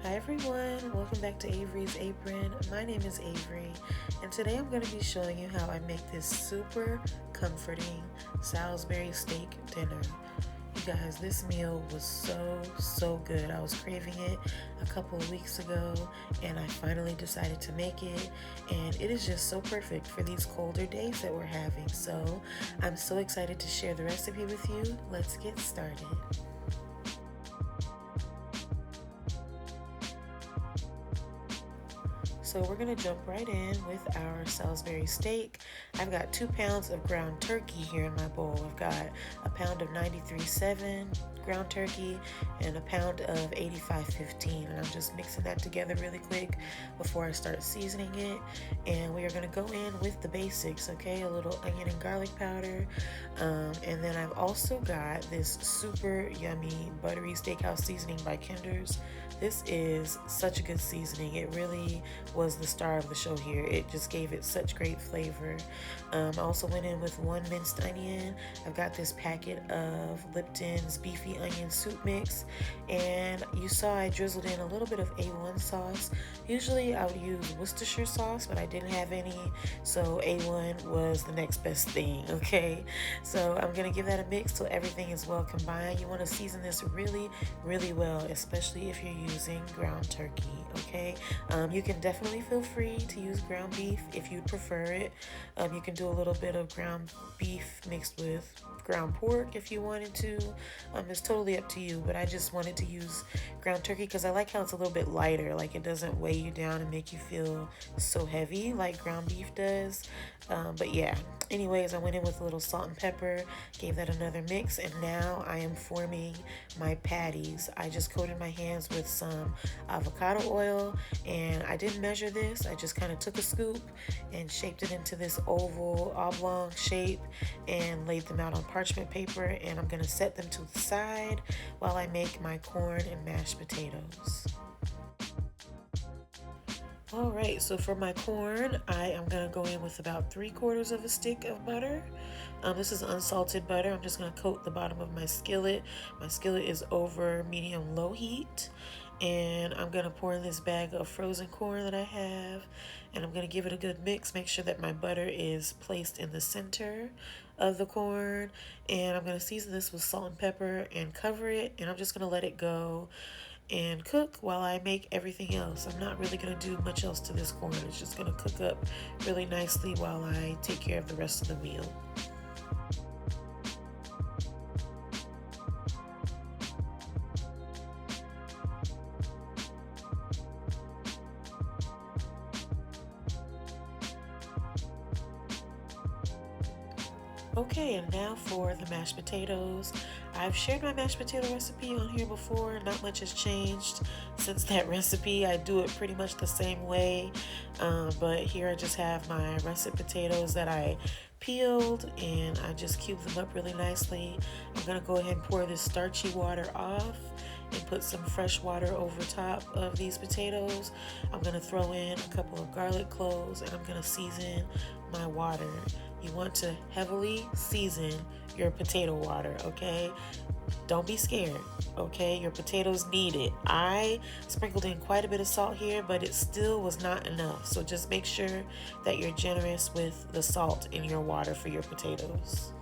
Hi everyone, welcome back to Avery's Apron. My name is Avery, and today I'm going to be showing you how I make this super comforting Salisbury steak dinner. You guys, this meal was so good. I was craving it a couple of weeks ago, and I finally decided to make it, and it is just so perfect for these colder days that we're having. So I'm so excited to share the recipe with you. Let's get started. So we're gonna jump right in with our Salisbury steak. I've got 2 pounds of ground turkey here in my bowl. I've got a pound of 93.7 ground turkey and a pound of 85.15, and I'm just mixing that together really quick before I start seasoning it. And we are gonna go in with the basics, okay? A little onion and garlic powder, and then I've also got this super yummy Buttery Steakhouse seasoning by Kinder's. This is such a good seasoning. It really was the star of the show here. It just gave it such great flavor. I also went in with 1 minced onion. I've got this packet of Lipton's Beefy onion soup mix, and you saw I drizzled in a little bit of A1 sauce. Usually I would use Worcestershire sauce, but I didn't have any, so A1 was the next best thing, okay? So I'm gonna give that a mix till everything is well combined. You wanna season this really well, especially if you're using ground turkey, okay? You can definitely feel free to use ground beef if you prefer it. You can do a little bit of ground beef mixed with ground pork if you wanted to. It's totally up to you, but I just wanted to use ground turkey because I like how it's a little bit lighter. Like, it doesn't weigh you down and make you feel so heavy like ground beef does. But yeah, anyways, I went in with a little salt and pepper, gave that another mix, and now I am forming my patties. I just coated my hands with some avocado oil, and I didn't measure this. I just kind of took a scoop and shaped it into this oval oblong shape and laid them out on parchment paper, and I'm gonna set them to the side while I make my corn and mashed potatoes. Alright, so for my corn, I am going to go in with about 3/4 of a stick of butter. This is unsalted butter. I'm just going to coat the bottom of my skillet. My skillet is over medium-low heat. And I'm going to pour in this bag of frozen corn that I have. And I'm going to give it a good mix. Make sure that my butter is placed in the center of the corn. And I'm going to season this with salt and pepper and cover it. And I'm just going to let it go and cook while I make everything else. I'm not really going to do much else to this corn. It's just going to cook up really nicely while I take care of the rest of the meal. Okay, and now for the mashed potatoes. I've shared my mashed potato recipe on here before. Not much has changed since that recipe. I do it pretty much the same way, but here I just have my russet potatoes that I peeled, and I just cubed them up really nicely. I'm gonna go ahead and pour this starchy water off and put some fresh water over top of these potatoes. I'm gonna throw in a couple of garlic cloves, and I'm gonna season my water. You want to heavily season your potato water, okay? Don't be scared, okay? Your potatoes need it. I sprinkled in quite a bit of salt here, but it still was not enough. So just make sure that you're generous with the salt in your water for your potatoes.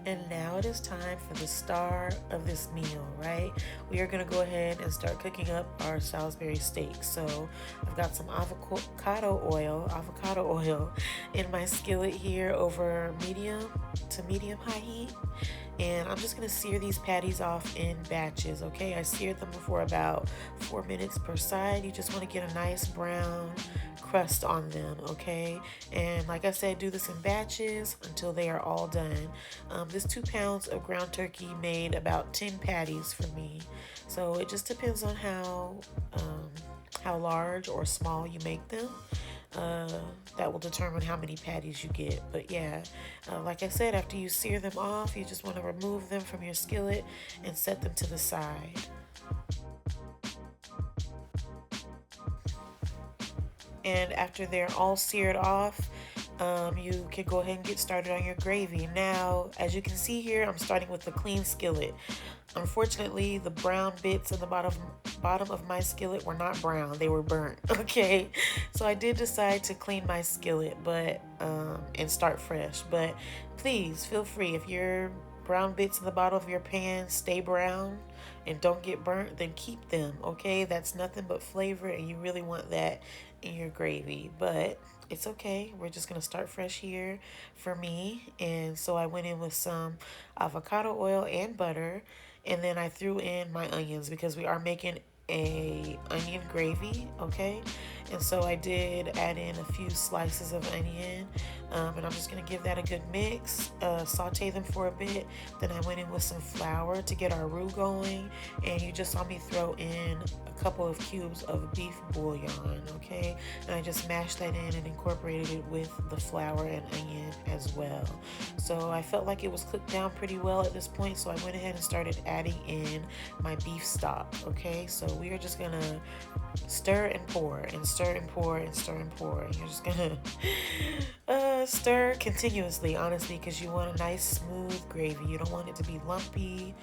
And now it is time for the star of this meal, right? We are gonna go ahead and start cooking up our Salisbury steak. So I've got some avocado oil in my skillet here over medium to medium high heat. And I'm just gonna sear these patties off in batches, okay? I seared them for about 4 minutes per side. You just wanna get a nice brown crust on them, okay? And like I said, do this in batches until they are all done. This 2 pounds of ground turkey made about 10 patties for me. So it just depends on how large or small you make them. That will determine how many patties you get. But yeah, like I said, after you sear them off, you just want to remove them from your skillet and set them to the side. And after they're all seared off, you can go ahead and get started on your gravy. Now, as you can see here, I'm starting with a clean skillet. Unfortunately, the brown bits in the bottom of my skillet were not brown; they were burnt. Okay, so I did decide to clean my skillet, but and start fresh. But please feel free, if your brown bits in the bottom of your pan stay brown and don't get burnt, then keep them. Okay, that's nothing but flavor, and you really want that in your gravy. But it's okay. We're just gonna start fresh here for me. And so I went in with some avocado oil and butter, and then I threw in my onions because we are making a onion gravy. Okay, and so I did add in a few slices of onion, and I'm just gonna give that a good mix, saute them for a bit. Then I went in with some flour to get our roux going, and you just saw me throw in a couple of cubes of beef bouillon. Okay, and I just mashed that in and incorporated it with the flour and onion as well. So I felt like it was cooked down pretty well at this point, so I went ahead and started adding in my beef stock. Okay, so we are just gonna stir and pour and stir and pour and stir and pour, and you're just gonna stir continuously, honestly, because you want a nice smooth gravy. You don't want it to be lumpy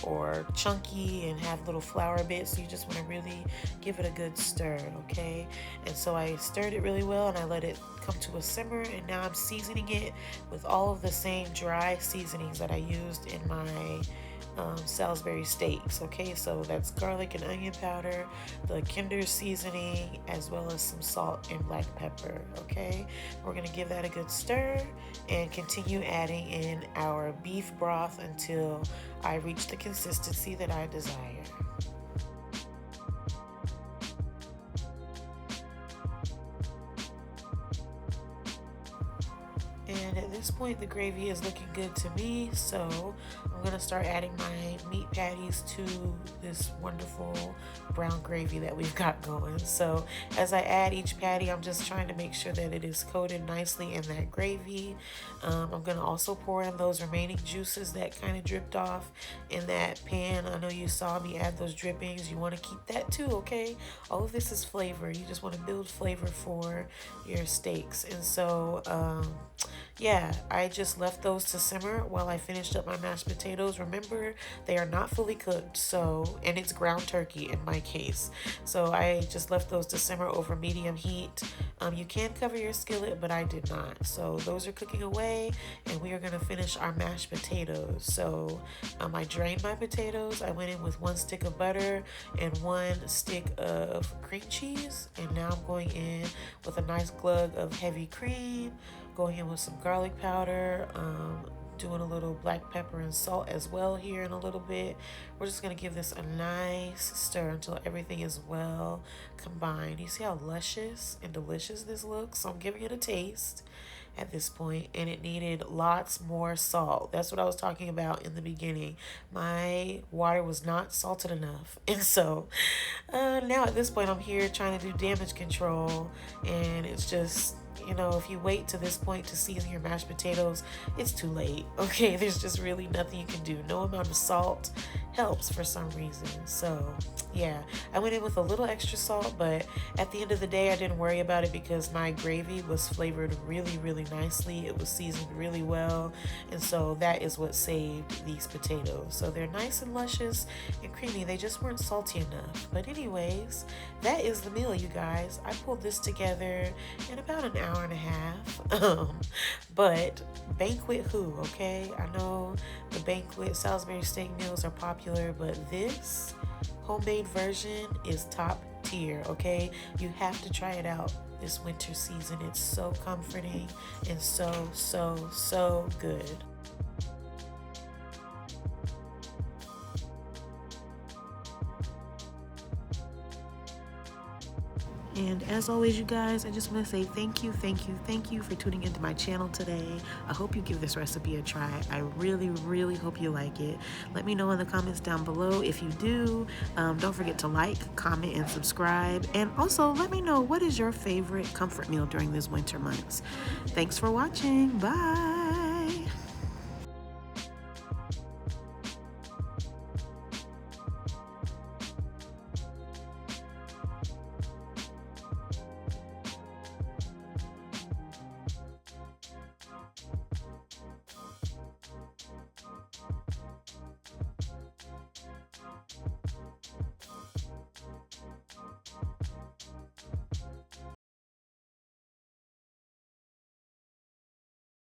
or chunky and have little flour bits. You just want to really give it a good stir. Okay, and so I stirred it really well and I let it come to a simmer, and now I'm seasoning it with all of the same dry seasonings that I used in my Salisbury steaks. Okay, so that's garlic and onion powder, the Kinder seasoning, as well as some salt and black pepper. Okay, we're gonna give that a good stir and continue adding in our beef broth until I reach the consistency that I desire. And at this point, the gravy is looking good to me, so I'm gonna start adding my meat patties to this wonderful brown gravy that we've got going. So as I add each patty, I'm just trying to make sure that it is coated nicely in that gravy. I'm gonna also pour in those remaining juices that kind of dripped off in that pan. I know you saw me add those drippings. You want to keep that too, okay? All of this is flavor. You just want to build flavor for your steaks. And so yeah, I just left those to simmer while I finished up my mashed potatoes. Remember, they are not fully cooked, so, and it's ground turkey in my case. So I just left those to simmer over medium heat. You can cover your skillet, but I did not. So those are cooking away, and we are gonna finish our mashed potatoes. So I drained my potatoes. I went in with 1 stick of butter and 1 stick of cream cheese. And now I'm going in with a nice glug of heavy cream, going in with some garlic powder, doing a little black pepper and salt as well here in a little bit. We're just gonna give this a nice stir until everything is well combined. You see how luscious and delicious this looks? So I'm giving it a taste at this point, and it needed lots more salt. That's what I was talking about in the beginning. My water was not salted enough, and so now at this point I'm here trying to do damage control, and it's just, you know, if you wait to this point to season your mashed potatoes, it's too late. Okay, there's just really nothing you can do. No amount of salt helps for some reason. So yeah, I went in with a little extra salt, but at the end of the day I didn't worry about it because my gravy was flavored really nicely. It was seasoned really well, and so that is what saved these potatoes. So they're nice and luscious and creamy. They just weren't salty enough. But anyways, that is the meal, you guys. I pulled this together in about an hour and a half. But banquet who, okay? I know the banquet Salisbury steak meals are popular, but this homemade version is top tier, okay? You have to try it out this winter season. It's so comforting and so good. And as always, you guys, I just want to say thank you for tuning into my channel today. I hope you give this recipe a try. I really hope you like it. Let me know in the comments down below if you do. Don't forget to like, comment, and subscribe. And also let me know, what is your favorite comfort meal during these winter months? Thanks for watching. Bye.